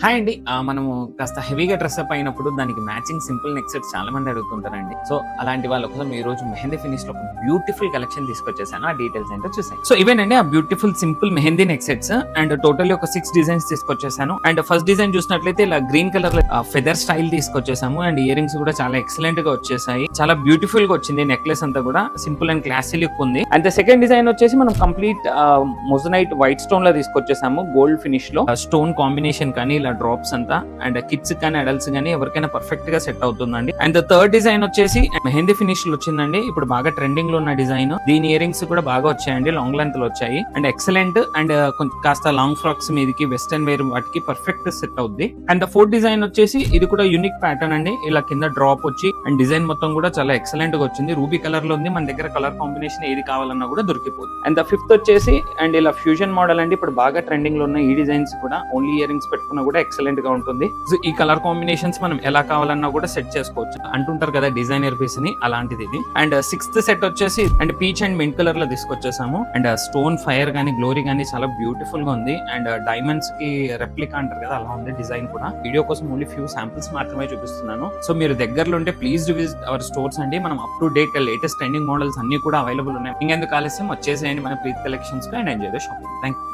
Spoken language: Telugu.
హాయ్ అండి. మనము కాస్త హెవీగా డ్రెస్అప్ అయినప్పుడు దానికి మ్యాచింగ్ సింపుల్ నెక్ సెట్స్ చాలా మంది అడుగుతుంటారండి. సో అలాంటి వాళ్ళ కోసం ఈ రోజు మెహందీ ఫినిష్ లో ఒక బ్యూటిఫుల్ కలెక్షన్ తీసుకొచ్చేసాను. ఆ డీటెయిల్స్ ఏంటో చూసాను. సో ఇవేనండి ఆ beautiful simple mehndi neck sets. And totally ఒక 6 డిజైన్స్ తీసుకొచ్చేసాను. అండ్ ఫస్ట్ డిజైన్ చూసినట్లయితే ఇలా గ్రీన్ కలర్ ఫెదర్ స్టైల్ తీసుకొచ్చేసాము. అండ్ ఇయర్ రింగ్స్ కూడా చాలా ఎక్సలెంట్ గా వచ్చేసాయి. చాలా బ్యూటిఫుల్ గా వచ్చింది నెక్లెస్ అంతా కూడా సింపుల్ అండ్ క్లాసీ లుక్ ఉంది. అండ్ ద సెకండ్ డిజైన్ వచ్చేసి మనం కంప్లీట్ మొజనైట్ వైట్ స్టోన్ లో తీసుకొచ్చేసాము. గోల్డ్ ఫినిష్ లో స్టోన్ కాంబినేషన్ కానీ ఇలా డ్రాప్స్ అంతా అండ్ కిడ్స్ కానీ అడల్ట్స్ కానీ ఎవరికైనా పర్ఫెక్ట్ గా సెట్ అవుతుందండి. అండ్ థర్డ్ డిజైన్ వచ్చేసి మెహందీ ఫినిష్ లో వచ్చిందండి. ఇప్పుడు బాగా ట్రెండింగ్ లో ఉన్న డిజైన్. దీని ఇయర్ రింగ్స్ కూడా బాగా వచ్చాయండి, లాంగ్ లెంత్ లో వచ్చాయి. అండ్ ఎక్సలెంట్ అండ్ కాస్త లాంగ్ ఫ్రాక్స్ మీదకి వెస్టర్న్ వేర్ వాటికి పర్ఫెక్ట్ సెట్ అవుద్ది. అండ్ ఫోర్త్ డిజైన్ వచ్చేసి ఇది కూడా యూనిక్ ప్యాటర్న్ అండి. ఇలా కింద డ్రాప్ వచ్చి అండ్ డిజైన్ మొత్తం కూడా చాలా ఎక్సలెంట్ గా వచ్చింది. రూబీ కలర్ లో ఉంది. మన దగ్గర కలర్ కాంబినేషన్ ఏది కావాలన్నా కూడా దొరికిపోతుంది. అండ్ ఫిఫ్త్ వచ్చేసి అండ్ ఇలా ఫ్యూజన్ మోడల్ అండి. ఇప్పుడు బాగా ట్రెండింగ్ లో ఉన్న ఈ డిజైన్స్ కూడా ఓన్లీ ఇయర్ రింగ్స్ పెట్టుకున్నా కూడా ఎక్సలెంట్ గా ఉంటుంది. సో ఈ కలర్ కాంబినేషన్స్ మనం ఎలా కావాలన్నా కూడా సెట్ చేసుకోవచ్చు. అంటుంటారు కదా డిజైనర్ పీస్ అని, అలాంటిది ఇది. అండ్ సిక్స్త్ సెట్ వచ్చేసి and peach and mint colour లో తీసుకొచ్చేసాము. అండ్ స్టోన్ ఫైర్ గానీ గ్లోరీ గానీ చాలా బ్యూటిఫుల్ గా ఉంది. అండ్ డైమండ్స్ కి రెప్లికా అంటారు కదా, అలా ఉంది డిజైన్ కూడా. వీడియో కోసం ఓన్లీ ఫ్యూ శాంపిల్స్ మాత్రమే చూపిస్తున్నాను. సో మీరు దగ్గరలో ఉంటే ప్లీజ్ విజిట్ అవర్ స్టోర్స్ అండి. మనం up to date latest trending models అన్ని కూడా అవైలబుల్ ఉన్నాయి. ఇంకెందుకు ఆలస్యం, వచ్చేసేయండి మన ప్రీత్ కలెక్షన్స్ కి and enjoy the shopping. Thank you.